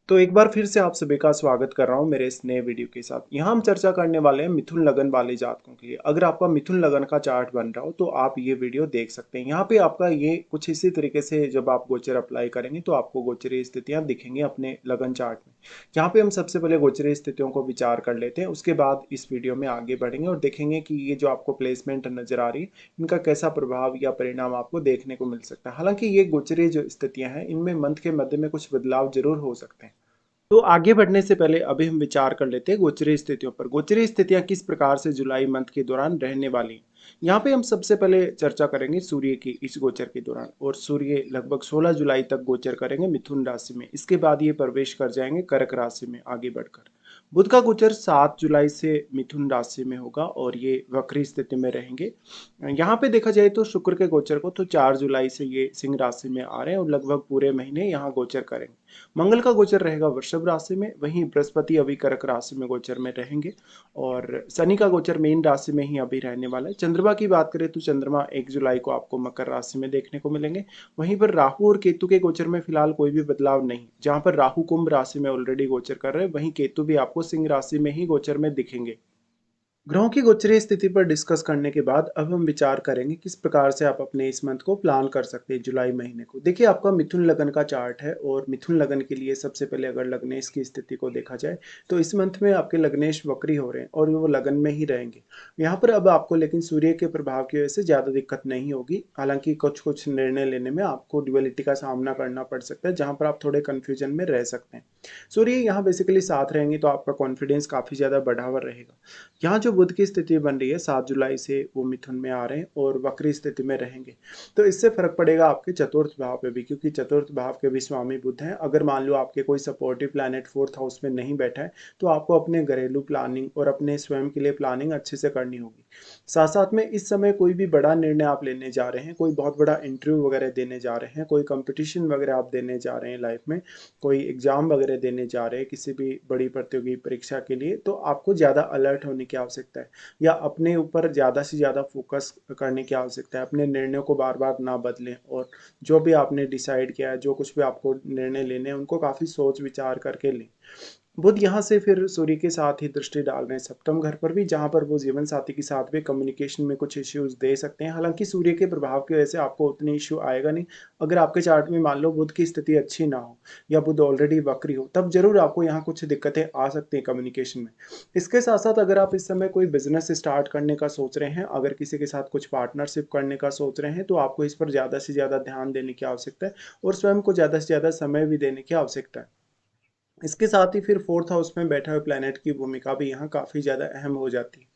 तो एक बार फिर से आप सभी का स्वागत कर रहा हूँ मेरे इस नए वीडियो के साथ। यहाँ हम चर्चा करने वाले हैं मिथुन लगन वाले जातकों के लिए। अगर आपका मिथुन लगन का चार्ट बन रहा हो तो आप ये वीडियो देख सकते हैं। यहाँ पे आपका ये कुछ इसी तरीके से जब आप गोचर अप्लाई करेंगे तो आपको गोचरीय स्थितियाँ दिखेंगी अपने लगन चार्ट में। यहाँ पे हम सबसे पहले गोचरीय स्थितियों को विचार कर लेते हैं, उसके बाद इस वीडियो में आगे बढ़ेंगे और देखेंगे कि ये जो आपको प्लेसमेंट नजर आ रही है इनका कैसा प्रभाव या परिणाम आपको देखने को मिल सकता है। हालांकि ये गोचरीय जो स्थितियां हैं इनमें मंथ के मध्य में कुछ बदलाव जरूर हो सकते हैं। तो आगे बढ़ने से पहले अभी हम विचार कर लेते हैं गोचरीय स्थितियों पर। गोचरीय स्थितियां किस प्रकार से जुलाई मंथ के दौरान रहने वाली हैं। यहाँ पे हम सबसे पहले चर्चा करेंगे सूर्य की इस गोचर के दौरान, और सूर्य लगभग 16 जुलाई तक गोचर करेंगे मिथुन राशि में। इसके बाद ये प्रवेश कर जाएंगे कर्क राशि में आगे बढ़कर। बुध का गोचर 7 जुलाई से मिथुन राशि में होगा और ये वक्री स्थिति में रहेंगे। यहाँ पे देखा जाए तो शुक्र के गोचर को तो 4 जुलाई से ये सिंह राशि में आ रहे हैं और लगभग पूरे महीने यहाँ गोचर करेंगे। मंगल का गोचर रहेगा वृषभ राशि में, वहीं बृहस्पति अभी कर्क राशि में गोचर में रहेंगे और शनि का गोचर मीन राशि में ही अभी रहने वाला है। चंद्रमा की बात करें तो चंद्रमा 1 जुलाई को आपको मकर राशि में देखने को मिलेंगे। वहीं पर राहु और केतु के गोचर में फिलहाल कोई भी बदलाव नहीं। जहां पर राहु कुंभ राशि में ऑलरेडी गोचर कर रहे हैं, वहीं केतु भी आपको सिंह राशि में ही गोचर में दिखेंगे। ग्रहों की गोचरीय स्थिति पर डिस्कस करने के बाद अब हम विचार करेंगे किस प्रकार से आप अपने इस मंथ को प्लान कर सकते हैं जुलाई महीने को। देखिए, आपका मिथुन लगन का चार्ट है और मिथुन लगन के लिए सबसे पहले अगर लग्नेश की स्थिति को देखा जाए तो इस मंथ में आपके लग्नेश वक्री हो रहे हैं और वो लगन में ही रहेंगे। यहाँ पर अब आपको लेकिन सूर्य के प्रभाव की वजह से ज़्यादा दिक्कत नहीं होगी। हालांकि कुछ कुछ निर्णय लेने में आपको ड्युअलिटी का सामना करना पड़ सकता है, जहाँ पर आप थोड़े कन्फ्यूजन में रह सकते हैं। सूर्य यहाँ बेसिकली साथ रहेंगे तो आपका कॉन्फिडेंस काफ़ी ज़्यादा बढ़ा हुआ रहेगा। यहाँ जो बुध की स्थिति बन रही है 7 जुलाई से वो मिथुन में आ रहे हैं और वक्री स्थिति में रहेंगे, तो इससे फर्क पड़ेगा आपके चतुर्थ भाव पे भी, क्योंकि चतुर्थ भाव के भी स्वामी बुध हैं। अगर मान लो आपके कोई सपोर्टिव प्लैनेट फोर्थ हाउस में नहीं बैठा है तो आपको अपने घरेलू प्लानिंग और अपने स्वयं के लिए प्लानिंग अच्छे से करनी होगी। साथ साथ में इस समय कोई भी बड़ा निर्णय आप लेने जा रहे हैं, कोई बहुत बड़ा इंटरव्यू वगैरह देने जा रहे हैं, कोई कंपटीशन वगैरह आप देने जा रहे हैं लाइफ में, कोई एग्जाम वगैरह देने जा रहे हैं किसी भी बड़ी प्रतियोगी परीक्षा के लिए, तो आपको ज़्यादा अलर्ट होने की आवश्यकता है या अपने ऊपर ज़्यादा से ज़्यादा फोकस करने की आवश्यकता है। अपने निर्णयों को बार बार ना बदलें और जो भी आपने डिसाइड किया है, जो कुछ भी आपको निर्णय लेने हैं, उनको काफ़ी सोच विचार करके लें। बुध यहाँ से फिर सूर्य के साथ ही दृष्टि डाल रहे हैं सप्तम घर पर भी, जहाँ पर वो जीवन साथी के साथ भी कम्युनिकेशन में कुछ इश्यूज दे सकते हैं। हालांकि सूर्य के प्रभाव की वजह से आपको उतनी इश्यू आएगा नहीं। अगर आपके चार्ट में मान लो बुध की स्थिति अच्छी ना हो या बुध ऑलरेडी वक्री हो, तब जरूर आपको यहाँ कुछ दिक्कतें आ सकती हैं कम्युनिकेशन में। इसके साथ साथ अगर आप इस समय कोई बिजनेस स्टार्ट करने का सोच रहे हैं, अगर किसी के साथ कुछ पार्टनरशिप करने का सोच रहे हैं, तो आपको इस पर ज़्यादा से ज़्यादा ध्यान देने की आवश्यकता है और स्वयं को ज़्यादा से ज़्यादा समय भी देने की आवश्यकता है। इसके साथ ही फिर फोर्थ हाउस में बैठे हुए प्लैनेट की भूमिका भी यहाँ काफ़ी ज़्यादा अहम हो जाती है।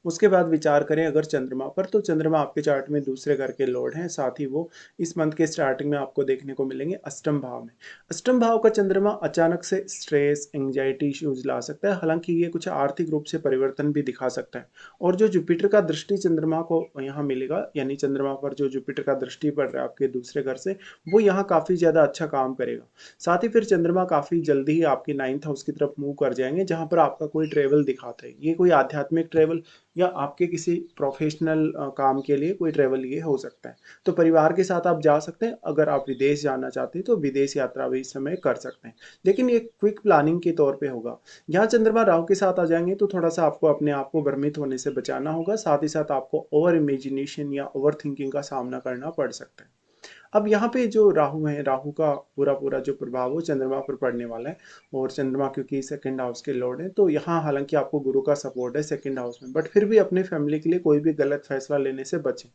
उसके बाद विचार करें अगर चंद्रमा पर, तो चंद्रमा आपके चार्ट में दूसरे घर के लॉर्ड हैं। साथ ही वो इस मंथ के स्टार्टिंग में आपको देखने को मिलेंगे अष्टम भाव में। अष्टम भाव का चंद्रमा अचानक से स्ट्रेस एंग्जाइटी इश्यूज ला सकता है। हालांकि ये कुछ आर्थिक रूप से परिवर्तन भी दिखा सकता है। और जो जुपिटर का दृष्टि चंद्रमा को यहाँ मिलेगा, यानी चंद्रमा पर जो जुपिटर का दृष्टि पड़ रहा है आपके दूसरे घर से, वो यहाँ काफ़ी ज़्यादा अच्छा काम करेगा। साथ ही फिर चंद्रमा काफ़ी जल्दी ही आपके 9th हाउस की तरफ मूव कर जाएंगे, जहां पर आपका कोई ट्रेवल दिखाता है। ये कोई आध्यात्मिक ट्रेवल या आपके किसी प्रोफेशनल काम के लिए कोई ट्रेवल ये हो सकता है। तो परिवार के साथ आप जा सकते हैं। अगर आप विदेश जाना चाहते हैं तो विदेश यात्रा भी इस समय कर सकते हैं, लेकिन ये क्विक प्लानिंग के तौर पे होगा। यहाँ चंद्रमा राहु के साथ आ जाएंगे तो थोड़ा सा आपको अपने आप को भ्रमित होने से बचाना होगा। साथ ही साथ आपको ओवर इमेजिनेशन या ओवर थिंकिंग का सामना करना पड़ सकता है। अब यहाँ पे जो राहु है, राहु का पूरा पूरा जो प्रभाव वो चंद्रमा पर पड़ने वाला है। और चंद्रमा क्योंकि सेकंड हाउस के लॉर्ड है, तो यहाँ हालांकि आपको गुरु का सपोर्ट है सेकंड हाउस में, बट फिर भी अपने फैमिली के लिए कोई भी गलत फैसला लेने से बचें।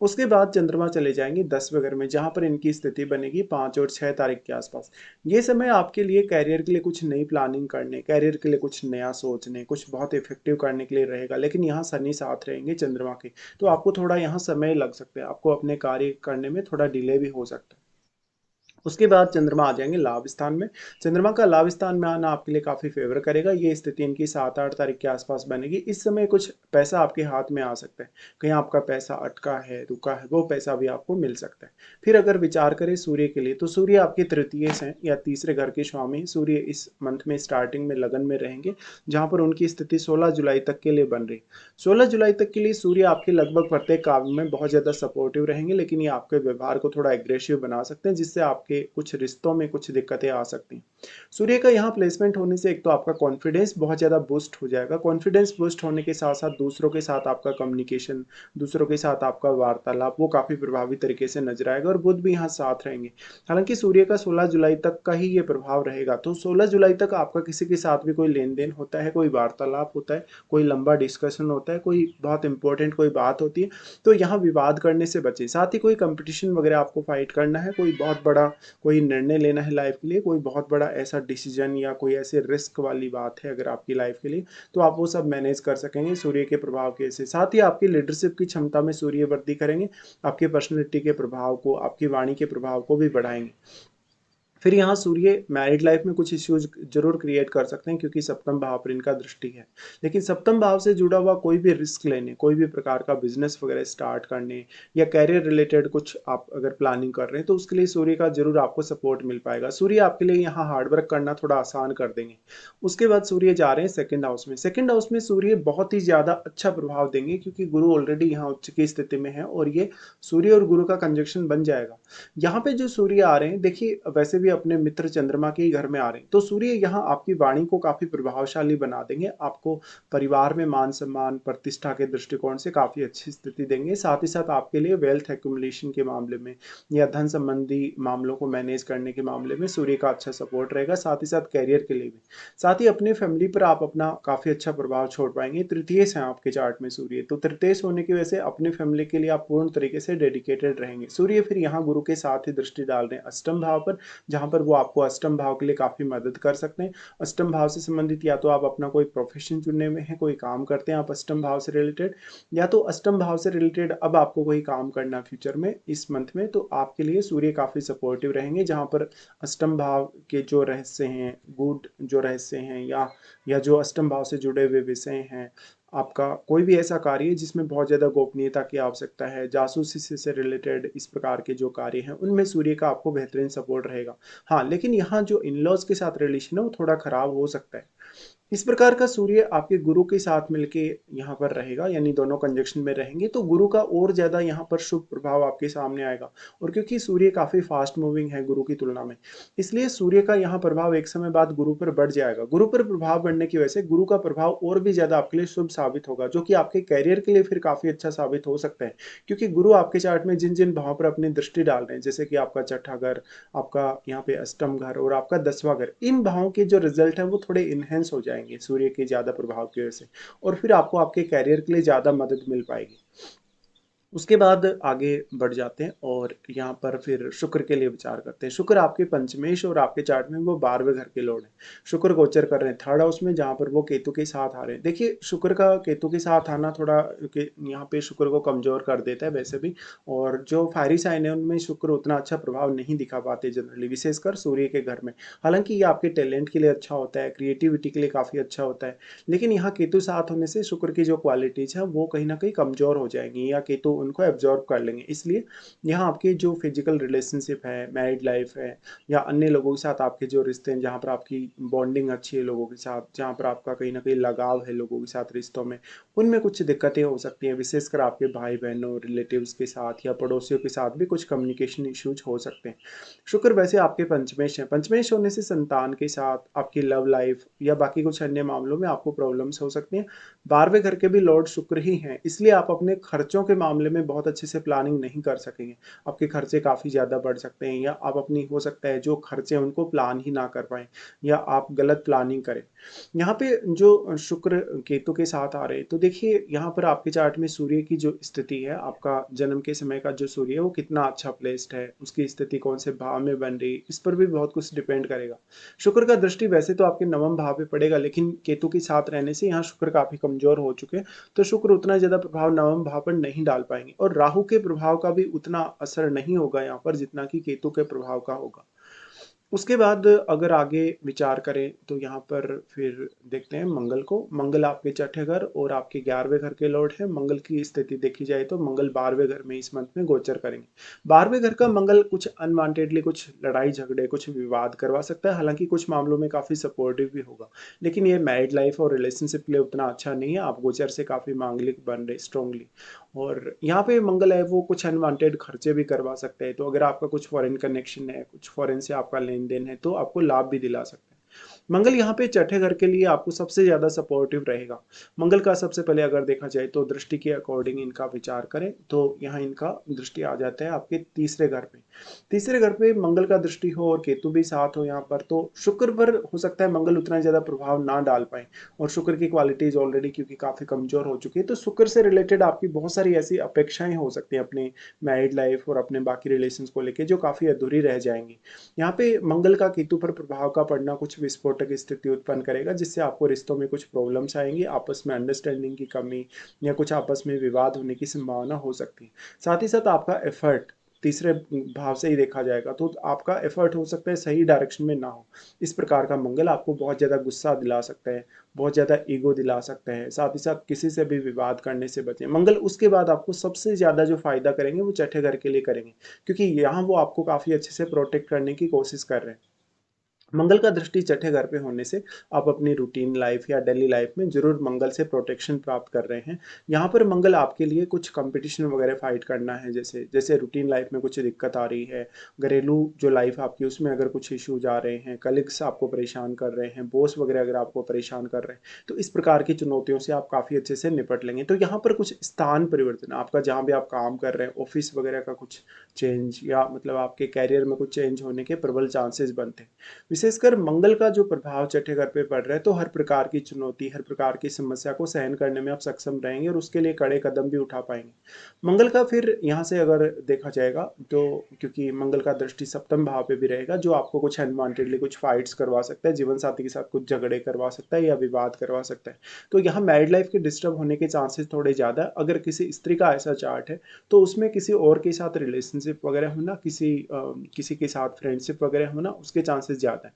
उसके बाद चंद्रमा चले जाएंगे 10वें घर में, जहां पर इनकी स्थिति बनेगी 5 और 6 तारीख के आसपास। ये समय आपके लिए कैरियर के लिए कुछ नई प्लानिंग करने, कैरियर के लिए कुछ नया सोचने, कुछ बहुत इफेक्टिव करने के लिए रहेगा। लेकिन यहाँ शनि साथ रहेंगे चंद्रमा के, तो आपको थोड़ा यहाँ समय लग सकता है, आपको अपने कार्य करने में थोड़ा डिले भी हो सकता है। उसके बाद चंद्रमा आ जाएंगे लाभ स्थान में। चंद्रमा का लाभ स्थान में आना आपके लिए काफी फेवर करेगा। ये स्थिति इनकी 7-8 तारीख के आसपास बनेगी। इस समय कुछ पैसा आपके हाथ में आ सकता है, कहीं आपका पैसा अटका है, रुका है, वो पैसा भी आपको मिल सकता है। फिर अगर विचार करें सूर्य के लिए, तो सूर्य आपके तृतीय से या तीसरे घर के स्वामी सूर्य इस मंथ में स्टार्टिंग में लगन में रहेंगे, जहां पर उनकी स्थिति 16 जुलाई तक के लिए बन रही। 16 जुलाई तक के लिए सूर्य आपके लगभग प्रत्येक काम में बहुत ज्यादा सपोर्टिव रहेंगे, लेकिन ये आपके व्यवहार को थोड़ा एग्रेसिव बना सकते हैं, जिससे आपके कुछ रिश्तों में कुछ दिक्कतें आ सकती हैं। सूर्य का यहाँ प्लेसमेंट होने से एक तो आपका कॉन्फिडेंस बहुत ज़्यादा बूस्ट हो जाएगा। कॉन्फिडेंस बूस्ट होने के साथ-साथ दूसरों के साथ आपका कम्युनिकेशन, दूसरों के साथ आपका वार्तालाप वो काफ़ी प्रभावी तरीके से नज़र आएगा और बुध भी यहाँ साथ रहेंगे। हालाँकि सूर्य का 16 जुलाई तक का ही ये प्रभाव रहेगा, तो 16 जुलाई तक आपका किसी के साथ भी कोई लेन-देन होता है, कोई वार्तालाप होता है, कोई लंबा डिस्कशन होता है, कोई बहुत इम्पोर्टेंट कोई बात होती है, तो यहाँ विवाद करने से बचें। साथ ही कोई कॉम्पिटिशन वगैरह आपको फाइट करना है, कोई बहुत बड़ा कोई निर्णय लेना है लाइफ के लिए, कोई बहुत बड़ा ऐसा डिसीजन या कोई ऐसे रिस्क वाली बात है अगर आपकी लाइफ के लिए, तो आप वो सब मैनेज कर सकेंगे सूर्य के प्रभाव के से। साथ ही आपकी लीडरशिप की क्षमता में सूर्य वृद्धि करेंगे, आपके पर्सनैलिटी के प्रभाव को, आपकी वाणी के प्रभाव को भी बढ़ाएँगे। फिर यहाँ सूर्य मैरिड लाइफ में कुछ इश्यूज जरूर क्रिएट कर सकते हैं क्योंकि सप्तम भाव पर इनका दृष्टि है। लेकिन सप्तम भाव से जुड़ा हुआ कोई भी रिस्क लेने, कोई भी प्रकार का बिजनेस वगैरह स्टार्ट करने या कैरियर रिलेटेड कुछ आप अगर प्लानिंग कर रहे हैं तो उसके लिए सूर्य का जरूर आपको सपोर्ट मिल पाएगा। सूर्य आपके लिए यहाँ हार्डवर्क करना थोड़ा आसान कर देंगे। उसके बाद सूर्य जा रहे हैं सेकंड हाउस में। सेकंड हाउस में सूर्य बहुत ही ज्यादा अच्छा प्रभाव देंगे क्योंकि गुरु ऑलरेडी यहाँ उच्च की स्थिति में है और ये सूर्य और गुरु का कंजक्शन बन जाएगा। यहाँ पे जो सूर्य आ रहे हैं, देखिए वैसे भी अपने मित्र चंद्रमा के ही घर में आ रहे हैं, तो सूर्य यहाँ आपकी वाणी को काफी प्रभावशाली बना देंगे, आपको परिवार में मान सम्मान प्रतिष्ठा के दृष्टिकोण से काफी अच्छी स्थिति देंगे। साथ ही साथ आपके लिए वेल्थ एक्यूमुलेशन के मामले में या धन संबंधी मामलों को मैनेज करने के मामले में सूर्य का अच्छा सपोर्ट रहेगा। साथ ही साथ कैरियर के लिए भी, साथ ही अपनी फैमिली पर आप अपना काफी अच्छा प्रभाव छोड़ पाएंगे। तृतीयेश है आपके चार्ट में सूर्य, तो तृतीयेश होने की वजह से अपनी फैमिली के लिए आप पूर्ण तरीके से डेडिकेटेड रहेंगे। सूर्य फिर यहाँ गुरु के साथ ही दृष्टि डाल रहे हैं अष्टम भाव पर, जहां पर वो आपको अष्टम भाव के लिए काफी मदद कर सकते हैं। अष्टम भाव से संबंधित या तो आप अपना कोई प्रोफेशन चुनने में है, कोई काम करते हैं आप अष्टम भाव से रिलेटेड, या तो अष्टम भाव से रिलेटेड अब आपको कोई काम करना फ्यूचर में इस मंथ में, तो आपके लिए सूर्य काफी सपोर्टिव रहेंगे। जहां पर अष्टम भाव के जो रहस्य हैं, गुड जो रहस्य हैं या जो अष्टम भाव से जुड़े हुए विषय हैं, आपका कोई भी ऐसा कार्य जिसमें बहुत ज़्यादा गोपनीयता की आवश्यकता है, जासूसी से रिलेटेड इस प्रकार के जो कार्य हैं, उनमें सूर्य का आपको बेहतरीन सपोर्ट रहेगा। हाँ, लेकिन यहाँ जो इन लॉज के साथ रिलेशन है वो थोड़ा खराब हो सकता है। इस प्रकार का सूर्य आपके गुरु के साथ मिलके यहाँ पर रहेगा, यानी दोनों कंजक्शन में रहेंगे, तो गुरु का और ज्यादा यहाँ पर शुभ प्रभाव आपके सामने आएगा। और क्योंकि सूर्य काफी फास्ट मूविंग है गुरु की तुलना में, इसलिए सूर्य का यहाँ प्रभाव एक समय बाद गुरु पर बढ़ जाएगा। गुरु पर प्रभाव बढ़ने की वजह से गुरु का प्रभाव और भी ज्यादा आपके लिए शुभ साबित होगा, जो कि आपके कैरियर के लिए फिर काफी अच्छा साबित हो सकता है। क्योंकि गुरु आपके चार्ट में जिन जिन भाव पर अपनी दृष्टि डाल रहे हैं, जैसे कि आपका छठा घर, आपका यहाँ पे अष्टम घर और आपका 10वां घर, इन भावों के जो रिजल्ट है वो थोड़े इनहेंस हो जाएंगे सूर्य के ज्यादा प्रभाव की वजह से, और फिर आपको आपके कैरियर के लिए ज्यादा मदद मिल पाएगी। उसके बाद आगे बढ़ जाते हैं और यहाँ पर फिर शुक्र के लिए विचार करते हैं। शुक्र आपके पंचमेश और आपके चार्ट में वो 12वें घर के लॉर्ड हैं। शुक्र गोचर कर रहे हैं थर्ड हाउस में, जहाँ पर वो केतु के साथ आ रहे हैं। देखिए शुक्र का केतु के साथ आना थोड़ा यहाँ पे शुक्र को कमजोर कर देता है वैसे भी, और जो फायरी साइन है उनमें शुक्र उतना अच्छा प्रभाव नहीं दिखा पाते जनरली, विशेषकर सूर्य के घर में। हालांकि ये आपके टैलेंट के लिए अच्छा होता है, क्रिएटिविटी के लिए काफी अच्छा होता है, लेकिन यहाँ केतु साथ होने से शुक्र की जो क्वालिटीज है वो कहीं ना कहीं कमजोर हो जाएंगी या केतु उनको एब्जॉर्ब कर लेंगे। इसलिए यहाँ आपकी जो फिजिकल रिलेशनशिप है, मैरिड लाइफ है, या अन्य लोगों के साथ आपके जो रिश्ते हैं, जहाँ पर आपकी बॉन्डिंग अच्छी है लोगों के साथ, जहाँ पर आपका कहीं ना कहीं लगाव है लोगों के साथ रिश्तों में, उनमें कुछ दिक्कतें हो सकती हैं। विशेषकर आपके भाई बहनों, रिलेटिव्स के साथ या पड़ोसियों के साथ भी कुछ कम्युनिकेशन इश्यूज हो सकते हैं। शुक्र वैसे आपके पंचमेश है, पंचमेश होने से संतान के साथ, आपकी लव लाइफ या बाकी कुछ अन्य मामलों में आपको प्रॉब्लम्स हो सकती हैं। 12वें घर के भी लॉर्ड शुक्र ही हैं, इसलिए आप अपने खर्चों के मामले में बहुत अच्छे से प्लानिंग नहीं कर सकेंगे। आपके खर्चे काफ़ी ज़्यादा बढ़ सकते हैं, या आप अपनी हो सकता है जो खर्चे हैं उनको प्लान ही ना कर पाएँ, या आप गलत प्लानिंग करें। यहाँ पे जो शुक्र केतु के साथ आ रहे हैं, तो देखिए यहाँ पर आपके चार्ट में सूर्य की जो स्थिति है, आपका जन्म के समय का जो सूर्य है वो कितना अच्छा प्लेस्ड है, उसकी स्थिति कौन से भाव में बन रही है, इस पर भी बहुत कुछ डिपेंड करेगा। शुक्र का दृष्टि वैसे तो आपके नवम भाव पे पड़ेगा, लेकिन केतु के साथ रहने से यहाँ शुक्र काफी कमजोर हो चुके हैं, तो शुक्र उतना ज्यादा प्रभाव नवम भाव पर नहीं डाल पाएंगे, और राहु के प्रभाव का भी उतना असर नहीं होगा यहाँ पर जितना कि केतु के प्रभाव का होगा। उसके बाद अगर आगे विचार करें तो यहाँ पर फिर देखते हैं मंगल को। मंगल आपके छठे घर और आपके 11वें घर के लॉर्ड है। मंगल की स्थिति देखी जाए तो मंगल 12वें घर में इस मंथ में गोचर करेंगे। 12वें घर का मंगल कुछ अनवांटेडली कुछ लड़ाई झगड़े, कुछ विवाद करवा सकता है, हालांकि कुछ मामलों में काफी सपोर्टिव भी होगा, लेकिन ये मैरिड लाइफ और रिलेशनशिप के लिए उतना अच्छा नहीं है। आप गोचर से काफी मांगलिक बन रहे स्ट्रांगली, और यहाँ पे मंगल है वो कुछ अनवांटेड खर्चे भी करवा सकते हैं। तो अगर आपका कुछ फॉरेन कनेक्शन है, कुछ फॉरेन से आपका लेन देन है, तो आपको लाभ भी दिला सकते हैं। मंगल यहाँ पे छठे घर के लिए आपको सबसे ज्यादा सपोर्टिव रहेगा। मंगल का सबसे पहले अगर देखा जाए तो दृष्टि के अकॉर्डिंग इनका विचार करें तो यहाँ इनका दृष्टि आ जाता है आपके तीसरे घर पे। तीसरे घर पे मंगल का दृष्टि हो और केतु भी साथ हो यहाँ पर, तो शुक्र पर हो सकता है मंगल उतना ज्यादा प्रभाव ना डाल पाए। और शुक्र की क्वालिटीज ऑलरेडी क्योंकि काफी कमजोर हो चुकी है, तो शुक्र से रिलेटेड आपकी बहुत सारी ऐसी अपेक्षाएं हो सकती हैं अपने मैरिड लाइफ और अपने बाकी रिलेशन को लेकर, जो काफी अधूरी रह जाएंगी। यहाँ पे मंगल का केतु पर प्रभाव का पड़ना कुछ विस्फोटक स्थिति उत्पन्न करेगा, जिससे आपको रिश्तों में कुछ प्रॉब्लम्स आएंगी, आपस में अंडरस्टैंडिंग की कमी या कुछ आपस में विवाद होने की संभावना हो सकती है। साथ ही साथ आपका एफर्ट तीसरे भाव से ही देखा जाएगा, तो आपका एफर्ट हो सकता है सही डायरेक्शन में ना हो। इस प्रकार का मंगल आपको बहुत ज्यादा गुस्सा दिला सकता है, बहुत ज्यादा ईगो दिला सकता है। साथ ही साथ किसी से भी विवाद करने से बचें। मंगल उसके बाद आपको सबसे ज्यादा जो फायदा करेंगे वो छठे घर के लिए करेंगे, क्योंकि यहाँ वो आपको काफी अच्छे से प्रोटेक्ट करने की कोशिश कर रहे हैं। मंगल का दृष्टि छठे घर पे होने से आप अपनी रूटीन लाइफ या डेली लाइफ में जरूर मंगल से प्रोटेक्शन प्राप्त कर रहे हैं। यहाँ पर मंगल आपके लिए कुछ कंपटीशन वगैरह फाइट करना है, जैसे जैसे रूटीन लाइफ में कुछ दिक्कत आ रही है, घरेलू जो लाइफ आपकी उसमें अगर कुछ इश्यूज आ रहे हैं, कलीग्स आपको परेशान कर रहे हैं, बॉस वगैरह अगर आपको परेशान कर रहे हैं, तो इस प्रकार की चुनौतियों से आप काफ़ी अच्छे से निपट लेंगे। तो यहाँ पर कुछ स्थान परिवर्तन आपका, जहाँ भी आप काम कर रहे हैं, ऑफिस वगैरह का कुछ चेंज या मतलब आपके कैरियर में कुछ चेंज होने के प्रबल चांसेस बनते हैं। विशेषकर मंगल का जो प्रभाव छठे घर पे पड़ रहा है, तो हर प्रकार की चुनौती, हर प्रकार की समस्या को सहन करने में आप सक्षम रहेंगे और उसके लिए कड़े कदम भी उठा पाएंगे। मंगल का फिर यहाँ से अगर देखा जाएगा तो, क्योंकि मंगल का दृष्टि सप्तम भाव पे भी रहेगा, जो आपको कुछ अनवांटेडली कुछ फाइट्स करवा सकता है, जीवन साथी के साथ कुछ झगड़े करवा सकता है या विवाद करवा सकता है। तो यहाँ मैरिड लाइफ के डिस्टर्ब होने के चांसेस थोड़े ज्यादा है। अगर किसी स्त्री का ऐसा चार्ट है तो उसमें किसी और के साथ रिलेशनशिप वगैरह होना, किसी के साथ फ्रेंडशिप वगैरह होना, उसके चांसेस ज्यादा है।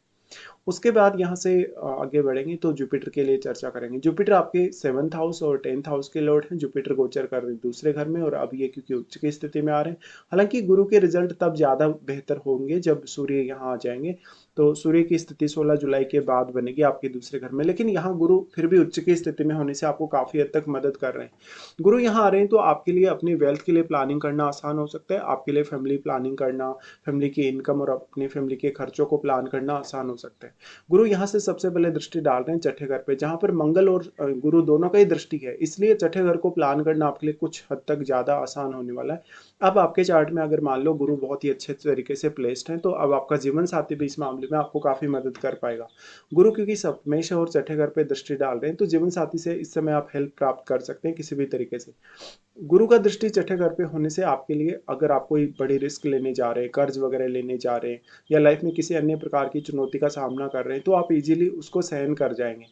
उसके बाद यहाँ से आगे बढ़ेंगे तो जुपिटर के लिए चर्चा करेंगे। जुपिटर आपके 7th हाउस और 10th हाउस के लॉर्ड हैं। जुपिटर गोचर कर रहे हैं दूसरे घर में, और अब ये क्योंकि उच्च की स्थिति में आ रहे हैं। हालांकि गुरु के रिजल्ट तब ज्यादा बेहतर होंगे जब सूर्य यहाँ आ जाएंगे। तो सूर्य की स्थिति 16 जुलाई के बाद बनेगी आपके दूसरे घर में, लेकिन यहाँ गुरु फिर भी उच्च की स्थिति में होने से आपको काफी हद तक मदद कर रहे हैं। गुरु यहाँ आ रहे हैं तो आपके लिए अपनी वेल्थ के लिए प्लानिंग करना आसान हो सकता है, आपके लिए फैमिली प्लानिंग करना, फैमिली की इनकम और अपनी फैमिली के खर्चों को प्लान करना आसान हो सकता है। गुरु यहाँ से सबसे पहले दृष्टि डाल रहे हैं छठे घर पे, जहां पर मंगल और गुरु दोनों का ही दृष्टि है, इसलिए छठे घर को प्लान करना आपके लिए कुछ हद तक ज्यादा आसान होने वाला है। अब आपके चार्ट में अगर मान लो गुरु बहुत ही अच्छे तरीके से प्लेस्ड है, तो अब आपका जीवन साथी भी इस मामले में आपको काफी मदद कर पाएगा। गुरु क्योंकि सप्तमेश और छठे घर पे दृष्टि डाल रहे हैं, तो जीवन साथी से इस समय आप हेल्प प्राप्त कर सकते हैं किसी भी तरीके से। गुरु का दृष्टि छठे घर पे होने से आपके लिए, अगर आप कोई बड़ी रिस्क लेने जा रहे हैं, कर्ज वगैरह लेने जा रहे हैं, या लाइफ में किसी अन्य प्रकार की चुनौती का सामना कर रहे हैं, तो आप इजीली उसको सहन कर जाएंगे।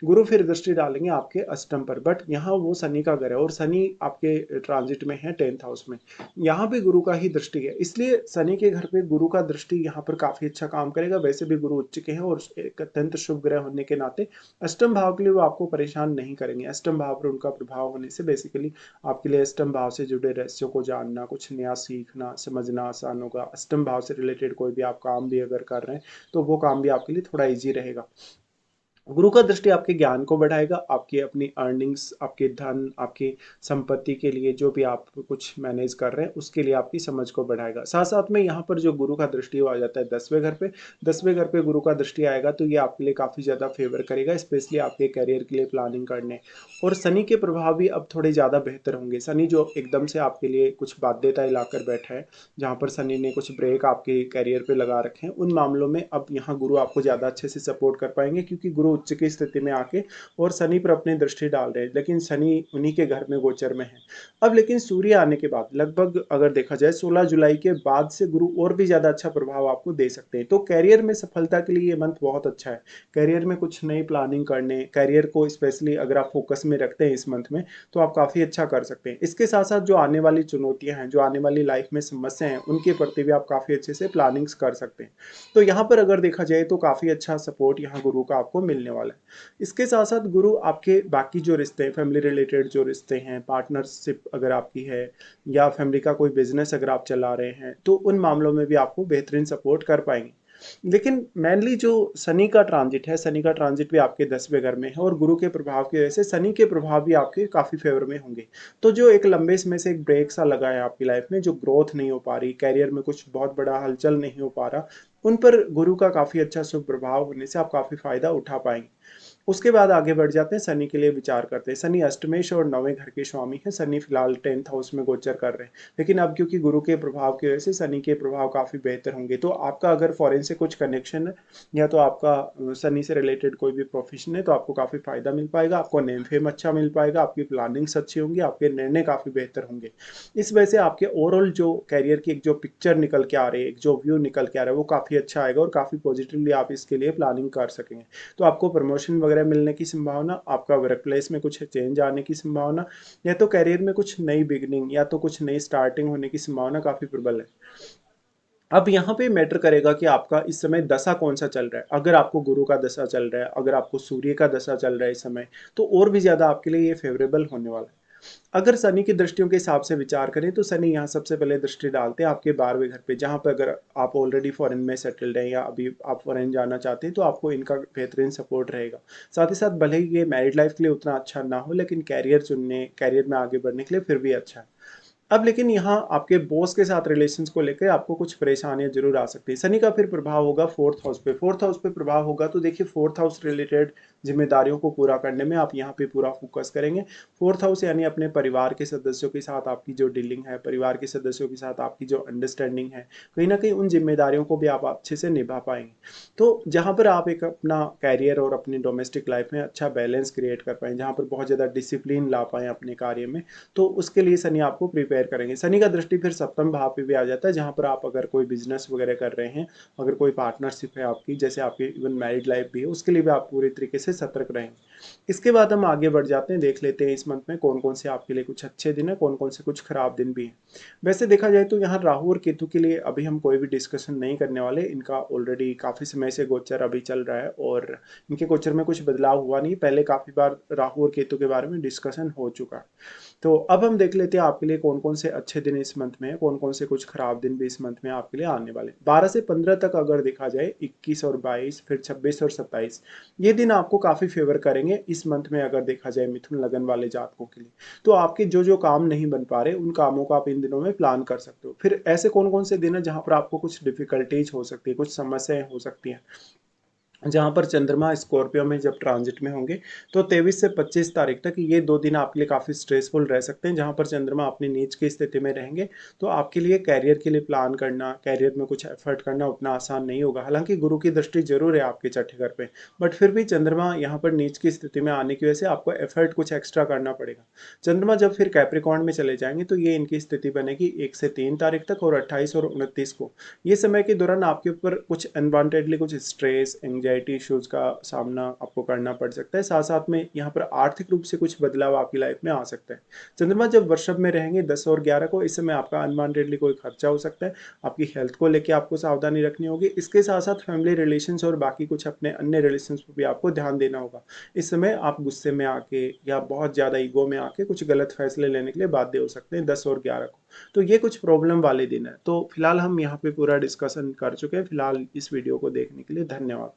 गुरु फिर दृष्टि डालेंगे आपके अष्टम पर, बट यहाँ वो शनि का घर है और शनि आपके ट्रांजिट में है 10th हाउस में। यहाँ पे गुरु का ही दृष्टि है, इसलिए शनि के घर पे गुरु का दृष्टि यहाँ पर काफी अच्छा काम करेगा। वैसे भी गुरु उच्च के हैं और एक अत्यंत शुभ ग्रह होने के नाते अष्टम भाव के लिए वो आपको परेशान नहीं करेंगे। अष्टम भाव पर उनका प्रभाव होने से बेसिकली आपके लिए अष्टम भाव से जुड़े रहस्यों को जानना, कुछ नया सीखना समझना आसान होगा। अष्टम भाव से रिलेटेड कोई भी आप काम भी अगर कर रहे हैं तो वो काम भी आपके लिए थोड़ा इजी रहेगा। गुरु का दृष्टि आपके ज्ञान को बढ़ाएगा, आपकी अपनी अर्निंग्स, आपके धन, आपकी संपत्ति के लिए जो भी आप कुछ मैनेज कर रहे हैं उसके लिए आपकी समझ को बढ़ाएगा। साथ साथ में यहाँ पर जो गुरु का दृष्टि आ जाता है 10वें घर पे, 10वें घर पे गुरु का दृष्टि आएगा तो ये आपके लिए काफी ज्यादा फेवर करेगा, स्पेशली आपके करियर के लिए प्लानिंग करने। और शनि के प्रभाव भी अब थोड़े ज्यादा बेहतर होंगे। शनि जो एकदम से आपके लिए कुछ बाध्यताएं लाकर बैठा है, जहाँ पर शनि ने कुछ ब्रेक आपके करियर पे लगा रखे हैं, उन मामलों में अब यहाँ गुरु आपको ज्यादा अच्छे से सपोर्ट कर पाएंगे, क्योंकि गुरु उच्च की स्थिति में आके और शनि पर अपनी दृष्टि डाल रहे हैं, लेकिन शनि उन्हीं के घर में गोचर में है। अब लेकिन सूर्य आने के बाद लगभग अगर देखा जाए 16 जुलाई के बाद से गुरु और भी ज्यादा अच्छा प्रभाव आपको दे सकते हैं। तो कैरियर में सफलता के लिए ये मंथ बहुत अच्छा है। कैरियर में कुछ नई प्लानिंग करने, कैरियर को स्पेशली अगर आप फोकस में रखते हैं इस मंथ में, तो आप काफी अच्छा कर सकते हैं। इसके साथ साथ जो आने वाली चुनौतियां हैं, जो आने वाली लाइफ में समस्या हैं, उनके प्रति भी आप काफी अच्छे से प्लानिंग्स कर सकते हैं। तो यहाँ पर अगर देखा जाए तो काफी अच्छा सपोर्ट यहाँ गुरु का आपको मिलने वाला है। इसके साथ साथ गुरु आपके बाकी जो रिश्ते हैं, फैमिली रिलेटेड जो रिश्ते हैं, पार्टनरशिप अगर आपकी है, या फैमिली का कोई बिजनेस अगर आप चला रहे हैं, तो उन मामलों में भी आपको बेहतरीन सपोर्ट कर पाएंगे। लेकिन मेनली जो शनि का ट्रांजिट है, शनि का ट्रांजिट भी आपके 10वें घर में है और गुरु के प्रभाव की वजह से शनि के प्रभाव भी आपके काफ़ी फेवर में होंगे। तो जो एक लंबे समय से एक ब्रेक सा लगा है आपकी लाइफ में, जो ग्रोथ नहीं हो पा रही, करियर में कुछ बहुत बड़ा हलचल नहीं हो पा रहा, उन पर गुरु का काफ़ी अच्छा शुभ प्रभाव होने से आप काफ़ी फ़ायदा उठा पाएँगे। उसके बाद आगे बढ़ जाते हैं, शनि के लिए विचार करते हैं। शनि अष्टमेश और 9वें घर के स्वामी हैं। शनि फिलहाल 10th हाउस में गोचर कर रहे हैं, लेकिन अब क्योंकि गुरु के प्रभाव की वजह से शनि के प्रभाव काफ़ी बेहतर होंगे। तो आपका अगर फॉरेन से कुछ कनेक्शन है या तो आपका शनि से रिलेटेड कोई भी प्रोफेशन है, तो आपको काफ़ी फायदा मिल पाएगा, आपको नेम फेम अच्छा मिल पाएगा, आपकी प्लानिंग्स अच्छी होंगी, आपके निर्णय काफ़ी बेहतर होंगे। इस वजह से आपके ओवरऑल जो करियर की एक जो पिक्चर निकल के आ रही है, एक जो व्यू निकल के आ रहा है, वो काफ़ी अच्छा आएगा और काफ़ी पॉजिटिवली आप इसके लिए प्लानिंग कर सकेंगे। तो आपको प्रमोशन वगैरह मिलने की संभावना, आपका वर्क प्लेस में कुछ चेंज आने की संभावना, या तो करियर में कुछ नई बिगनिंग या तो कुछ नई स्टार्टिंग होने की संभावना काफ़ी प्रबल है। अब यहाँ पे मैटर करेगा कि आपका इस समय दशा कौन-सा चल रहा है। अगर आपको गुरु का दशा चल रहा है, अगर आपको सूर्य का दशा चल रहा है इस समय, तो और भी ज़्यादा आपके लिए ये फ़ेवरेबल होने वाला है। अगर शनि की दृष्टियों के हिसाब से विचार करें, तो शनि यहाँ सबसे पहले दृष्टि डालते हैं आपके 12वें घर पे, जहाँ पे अगर आप ऑलरेडी फॉरेन में सेटल्ड हैं या अभी आप फॉरेन जाना चाहते हैं, तो आपको इनका बेहतरीन सपोर्ट रहेगा। साथ ही साथ भले ही ये मैरिड लाइफ के लिए उतना अच्छा ना हो, लेकिन करियर चुनने, करियर में आगे बढ़ने के लिए फिर भी अच्छा है। अब लेकिन यहाँ आपके बॉस के साथ रिलेशंस को लेकर आपको कुछ परेशानियाँ ज़रूर आ सकती हैं। शनि का फिर प्रभाव होगा 4th हाउस पे। 4th हाउस पे प्रभाव होगा तो देखिए 4th हाउस रिलेटेड ज़िम्मेदारियों को पूरा करने में आप यहाँ पे पूरा फ़ोकस करेंगे। 4th हाउस यानी अपने परिवार के सदस्यों के साथ आपकी जो डीलिंग है, परिवार के सदस्यों के साथ आपकी जो अंडरस्टैंडिंग है, कहीं न कहीं उन ज़िम्मेदारियों को भी आप अच्छे से निभा पाएँगे। तो जहाँ पर आप एक अपना करियर और अपनी डोमेस्टिक लाइफ़ में अच्छा बैलेंस क्रिएट कर पाएँ, जहाँ पर बहुत ज़्यादा डिसिप्लिन ला पाएँ अपने कार्य में, तो उसके लिए शनि आपको प्रिपेयर करेंगे। शनि का दृष्टि फिर सप्तम भाव पे भी आ जाता है, जहाँ पर आप अगर कोई बिजनेस वगैरह कर रहे हैं, अगर कोई पार्टनरशिप है आपकी, जैसे आपकी इवन मैरिड लाइफ भी है, उसके लिए भी आप पूरी तरीके से सतर्क रहेंगे। इसके बाद हम आगे बढ़ जाते हैं, देख लेते हैं इस मंथ में कौन कौन से आपके लिए कुछ अच्छे दिन है, कौन कौन से कुछ खराब दिन भी हैं। वैसे देखा जाए तो यहाँ राहु और केतु के लिए अभी हम कोई भी डिस्कशन नहीं करने वाले, इनका ऑलरेडी काफ़ी समय से गोचर अभी चल रहा है और इनके गोचर में कुछ बदलाव हुआ नहीं। पहले काफ़ी बार राहु और केतु के बारे में डिस्कशन हो चुका है। तो अब हम देख लेते हैं आपके लिए कौन-कौन से अच्छे दिन इस मंथ में हैं, कौन-कौन से कुछ खराब दिन भी इस मंथ में आपके लिए आने वाले हैं। 12 से 15 तक अगर देखा जाए, 21 और 22 फिर 26 और 27, ये दिन आपको काफ़ी फ़ेवर करेंगे इस मंथ में अगर देखा जाए मिथुन लगन वाले जातकों के लिए। तो आपके जो-जो काम नहीं बन पा रहे, उन कामों को आप इन दिनों में प्लान कर सकते हो। फिर ऐसे कौन-कौन से दिन हैं जहाँ पर आपको कुछ डिफ़िकल्टीज़ हो सकती है, कुछ समस्याएँ हो सकती हैं। जहाँ पर चंद्रमा स्कॉर्पियो में जब ट्रांजिट में होंगे, तो 23 से 25 तारीख तक ये 2 दिन आपके लिए काफ़ी स्ट्रेसफुल रह सकते हैं, जहाँ पर चंद्रमा अपनी नीच की स्थिति में रहेंगे। तो आपके लिए करियर के लिए प्लान करना, करियर में कुछ एफर्ट करना उतना आसान नहीं होगा। हालाँकि गुरु की दृष्टि ज़रूर है आपके छठे घर पे, बट फिर भी चंद्रमा यहाँ पर नीच की स्थिति में आने की वजह से आपको एफर्ट कुछ एक्स्ट्रा करना पड़ेगा। चंद्रमा जब फिर कैप्रिकॉर्न में चले जाएँगे, तो ये इनकी स्थिति बनेगी 1 से 3 तारीख तक और 28 और 29 को। ये समय के दौरान आपके ऊपर कुछ अनवांटेडली कुछ स्ट्रेस, एंग्जायटी इश्यूज़ का सामना आपको करना पड़ सकता है। साथ-साथ में यहाँ पर आर्थिक रूप से कुछ बदलाव आपकी लाइफ में आ सकता है। चंद्रमा जब वृषभ में रहेंगे 10 और 11 को, इस समय आपका अनवांटेडली कोई खर्चा हो सकता है। आपकी हेल्थ को लेके आपको सावधानी रखनी होगी। इसके साथ-साथ फैमिली रिलेशंस और बाकी कुछ अपने अन्य रिलेशंस पे भी आपको ध्यान देना होगा। इस समय आप गुस्से में आके या बहुत ज़्यादा ईगो में आके कुछ गलत फैसले लेने के लिए बाध्य हो सकते हैं 10 और 11 को। तो ये कुछ प्रॉब्लम वाले दिन हैं। तो फिलहाल हम यहाँ पे पूरा डिस्कशन कर चुके हैं। फिलहाल इस वीडियो को देखने के लिए धन्यवाद।